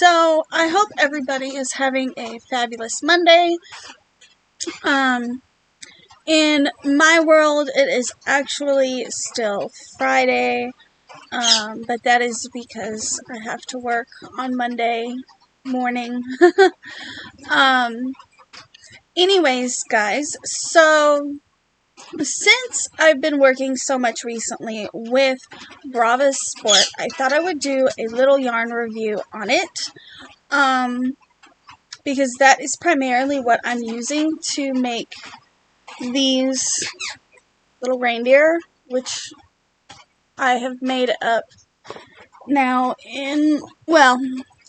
So I hope everybody is having a fabulous Monday. In my world, it is actually still Friday, but that is because I have to work on Monday morning. Anyways, guys, so since I've been working so much recently with Brava Sport, I thought I would do a little yarn review on it. Because that is primarily what I'm using to make these little reindeer, which I have made up now in, well,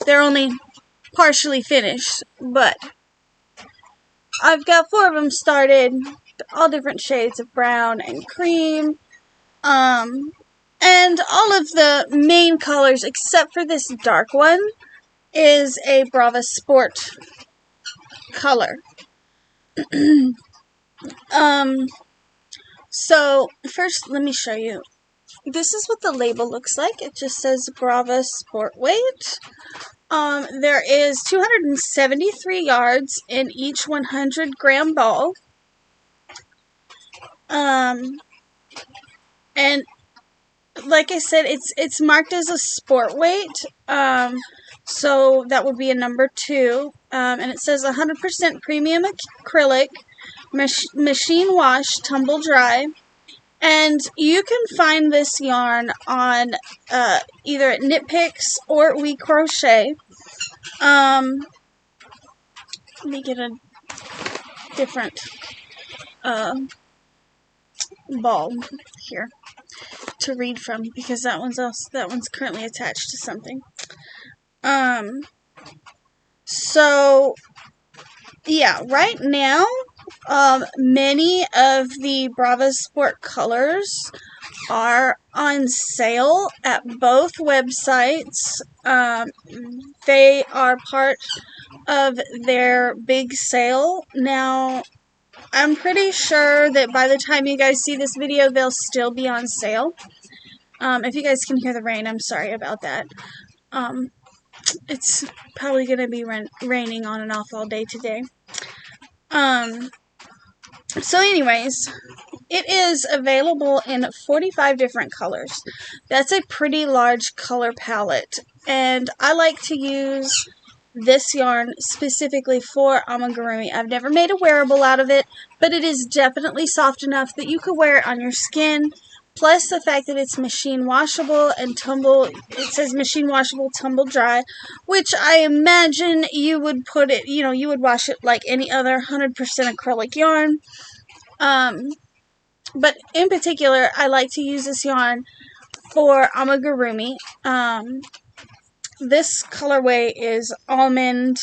they're only partially finished, but I've got 4 of them started, all different shades of brown and cream, and all of the main colors except for this dark one is a Brava Sport color. So first let me show you. This is what the label looks like. It just says Brava Sport Weight. There is 273 yards in each 100-gram ball. And like I said, it's marked as a sport weight. So that would be a number 2. And it says 100% premium acrylic, machine wash, tumble dry. And you can find this yarn on either at Knit Picks or We Crochet. Let me get a different ball here to read from, because that one's currently attached to something. So yeah, right now many of the Brava Sport colors are on sale at both websites. They are part of their big sale. Now, I'm pretty sure that by the time you guys see this video, they'll still be on sale. If you guys can hear the rain, I'm sorry about that. It's probably going to be raining on and off all day today. So anyways, it is available in 45 different colors. That's a pretty large color palette, and I like to use this yarn specifically for amigurumi. I've never made a wearable out of it, but it is definitely soft enough that you could wear it on your skin. Plus the fact that it's machine washable and it says machine washable, tumble dry, which I imagine you would put it, you would wash it like any other 100% acrylic yarn. But in particular, I like to use this yarn for amigurumi. This colorway is almond.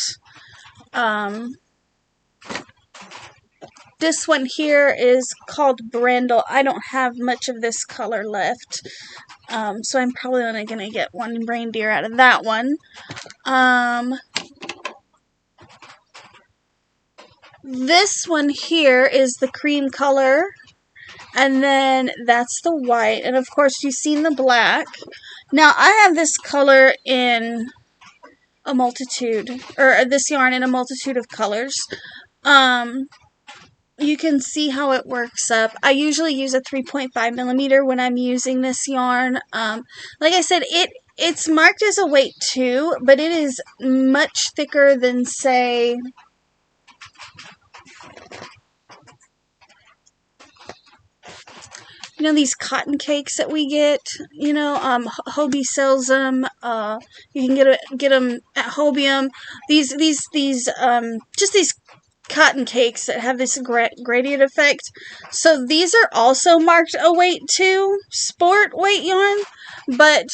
This one here is called brindle. I don't have much of this color left, so I'm probably only going to get one reindeer out of that one. This one here is the cream color, and then that's the white, and of course you've seen the black. Now I have this color in a multitude, or this yarn in a multitude of colors. You can see how it works up. I usually use a 3.5 millimeter when I'm using this yarn. Like I said, it's marked as a weight 2, but it is much thicker than, say, these cotton cakes that we get. Hobie sells them. You can get them at Hobium. These just these cotton cakes that have this gradient effect. So these are also marked a weight 2 sport weight yarn, but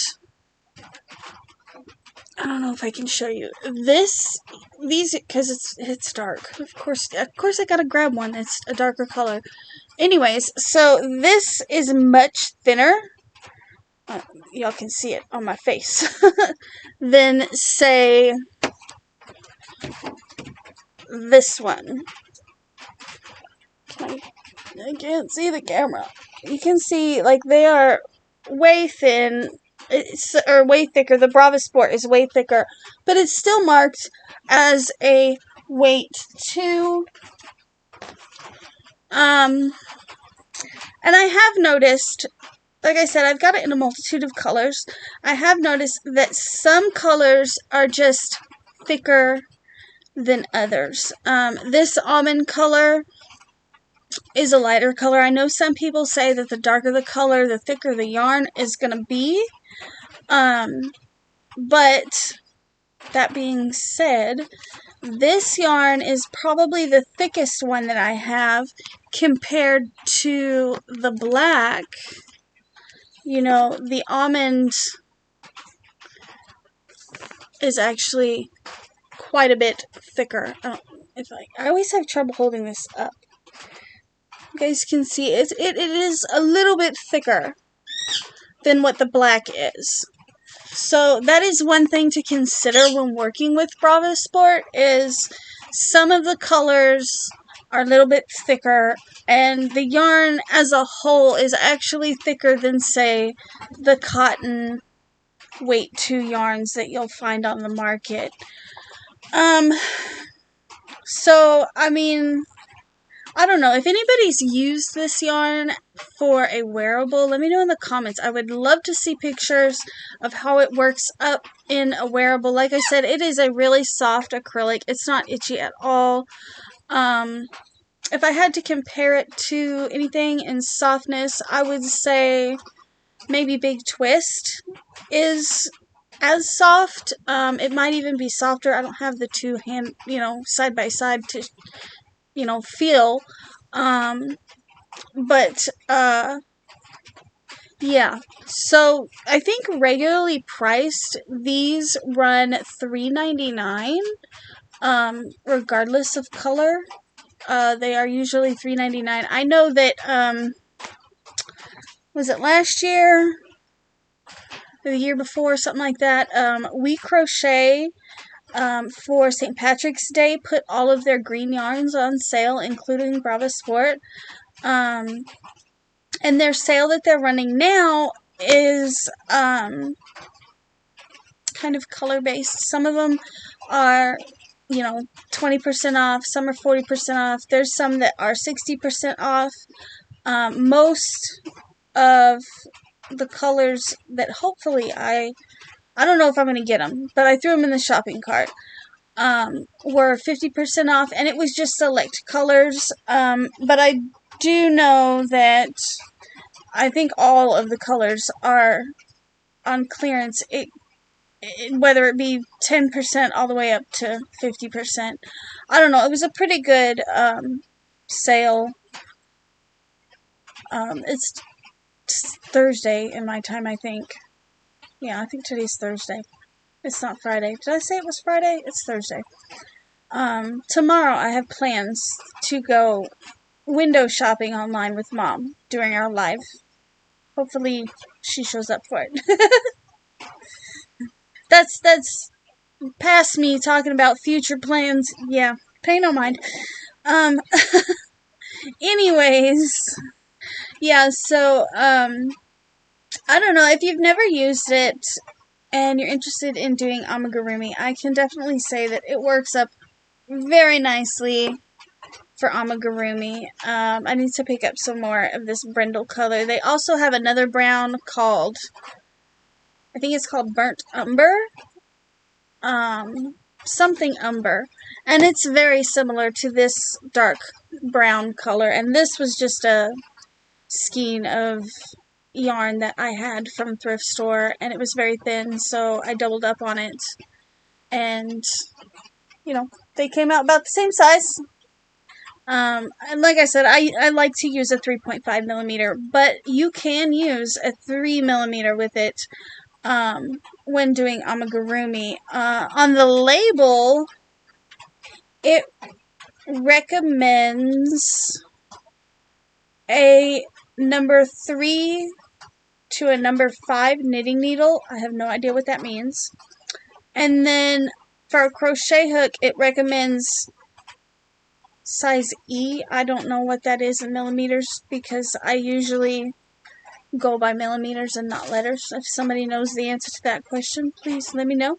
I don't know if I can show you these, because it's dark. Of course I gotta grab one that's a darker color. Anyways, so this is much thinner. Y'all can see it on my face. Than, say, this one. I can't see the camera. You can see, like, they are way thin or way thicker. The Brava Sport is way thicker, but it's still marked as a weight 2. And I have noticed, like I said, I've got it in a multitude of colors. I have noticed that some colors are just thicker than others. This almond color is a lighter color. I know some people say that the darker the color, the thicker the yarn is going to be. But that being said, this yarn is probably the thickest one that I have compared to the black. You know, the almond is actually quite a bit thicker. I always have trouble holding this up. You guys can see it is a little bit thicker than what the black is. So that is one thing to consider when working with Brava Sport, is some of the colors are a little bit thicker, and the yarn as a whole is actually thicker than, say, the cotton weight 2 yarns that you'll find on the market. So, I mean, I don't know. If anybody's used this yarn for a wearable, let me know in the comments. I would love to see pictures of how it works up in a wearable. Like I said, it is a really soft acrylic. It's not itchy at all. If I had to compare it to anything in softness, I would say maybe Big Twist is as soft. It might even be softer. I don't have the two side by side to, feel. Yeah. So I think regularly priced, these run $3.99, regardless of color. They are usually $3.99. I know that, was it last year? Or the year before, something like that. We Crochet, for St. Patrick's Day, put all of their green yarns on sale, including Brava Sport. And their sale that they're running now is kind of color-based. Some of them are, 20% off. Some are 40% off. There's some that are 60% off. Most of the colors that hopefully I don't know if I'm going to get them, but I threw them in the shopping cart, were 50% off, and it was just select colors. But I do know that I think all of the colors are on clearance, whether it be 10% all the way up to 50%. I don't know. It was a pretty good sale. It's Thursday in my time, I think. Yeah, I think today's Thursday. It's not Friday. Did I say it was Friday? It's Thursday. Tomorrow I have plans to go window shopping online with Mom during our live. Hopefully she shows up for it. That's past me talking about future plans. Yeah, pay no mind. Anyways, yeah, so, I don't know, if you've never used it and you're interested in doing amigurumi, I can definitely say that it works up very nicely for amigurumi. I need to pick up some more of this brindle color. They also have another brown called, I think it's called Burnt Umber. Something umber. And it's very similar to this dark brown color. And this was just a skein of yarn that I had from thrift store, and it was very thin, so I doubled up on it, and they came out about the same size. And like I said, I like to use a 3.5 millimeter, but you can use a 3 millimeter with it when doing amigurumi. On the label, it recommends a number 3 to a number 5 knitting needle. I have no idea what that means. And then for a crochet hook, it recommends size E. I don't know what that is in millimeters, because I usually go by millimeters and not letters. If somebody knows the answer to that question, please let me know.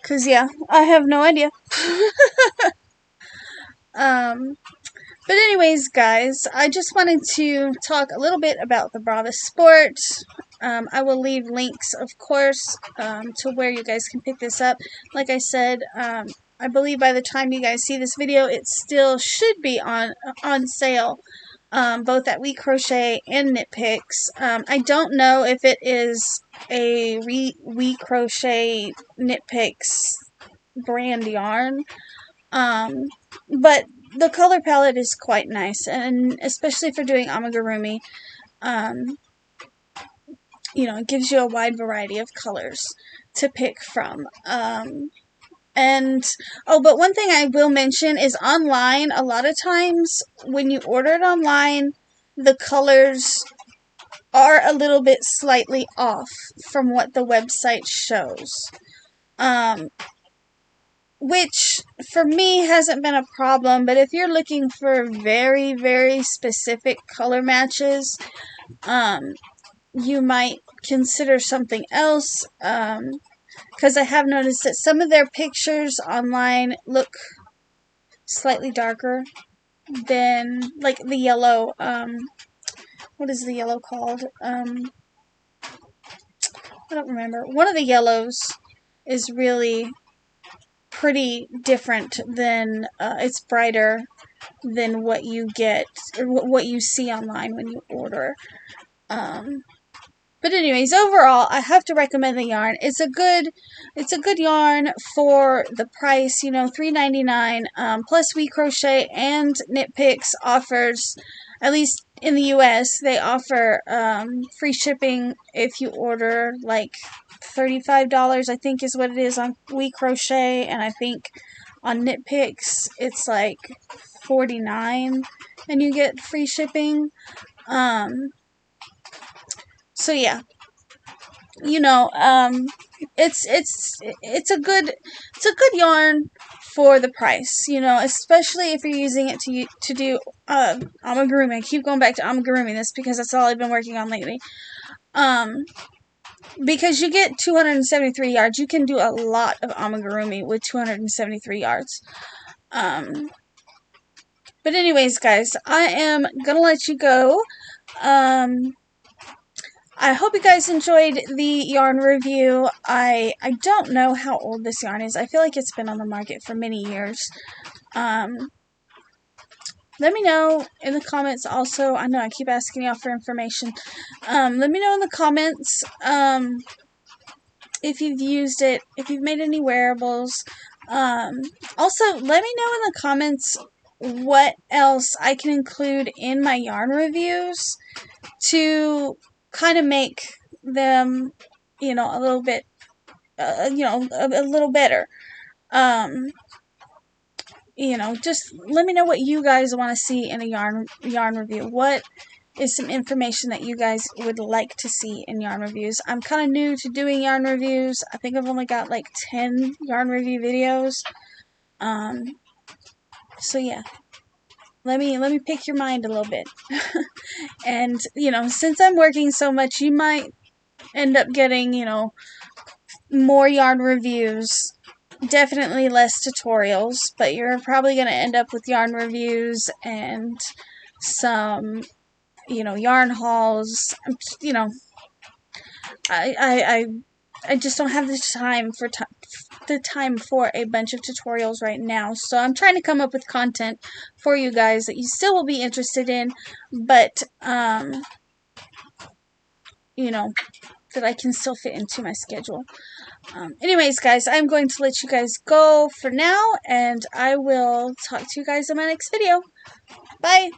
Cause yeah, I have no idea. But anyways, guys, I just wanted to talk a little bit about the Brava Sport. I will leave links, of course, to where you guys can pick this up. Like I said, I believe by the time you guys see this video, it still should be on sale, both at We Crochet and Knit Picks. I don't know if it is a We Crochet Knit Picks brand yarn, but the color palette is quite nice, and especially for doing amigurumi, you know, it gives you a wide variety of colors to pick from. But one thing I will mention is online, a lot of times when you order it online, the colors are a little bit slightly off from what the website shows. Which for me hasn't been a problem, but if you're looking for very, very specific color matches, you might consider something else, because I have noticed that some of their pictures online look slightly darker than, like, the yellow, what is the yellow called? I don't remember. One of the yellows is really pretty different than, it's brighter than what you get, or what you see online when you order. But anyways, overall, I have to recommend the yarn. It's a good yarn for the price, you know, $3.99. Plus, We Crochet and Knit Picks offers, at least in the US, they offer free shipping if you order like $35, I think is what it is on We Crochet, and I think on Knit Picks it's like $49 and you get free shipping. So yeah, you know, it's a good yarn for the price, you know, especially if you're using it to do amigurumi. I keep going back to amigurumi this because that's all I've been working on lately. Because you get 273 yards, you can do a lot of amigurumi with 273 yards. But anyways, guys, I am gonna let you go. I hope you guys enjoyed the yarn review. I don't know how old this yarn is. I feel like it's been on the market for many years. Let me know in the comments also. I know I keep asking y'all for information. Let me know in the comments if you've used it, if you've made any wearables. Also, let me know in the comments what else I can include in my yarn reviews to kind of make them, you know, a little bit, you know, a little better. You know, just let me know what you guys want to see in a yarn review. What is some information that you guys would like to see in yarn reviews? I'm kind of new to doing yarn reviews. I think I've only got like 10 yarn review videos. So yeah. Let me pick your mind a little bit. And, you know, since I'm working so much, you might end up getting, you know, more yarn reviews. Definitely less tutorials, but you're probably going to end up with yarn reviews and some, you know, yarn hauls. You know, I just don't have the time for a bunch of tutorials right now. So I'm trying to come up with content for you guys that you still will be interested in, but you know, that I can still fit into my schedule. Anyways, guys, I'm going to let you guys go for now, and I will talk to you guys in my next video. Bye!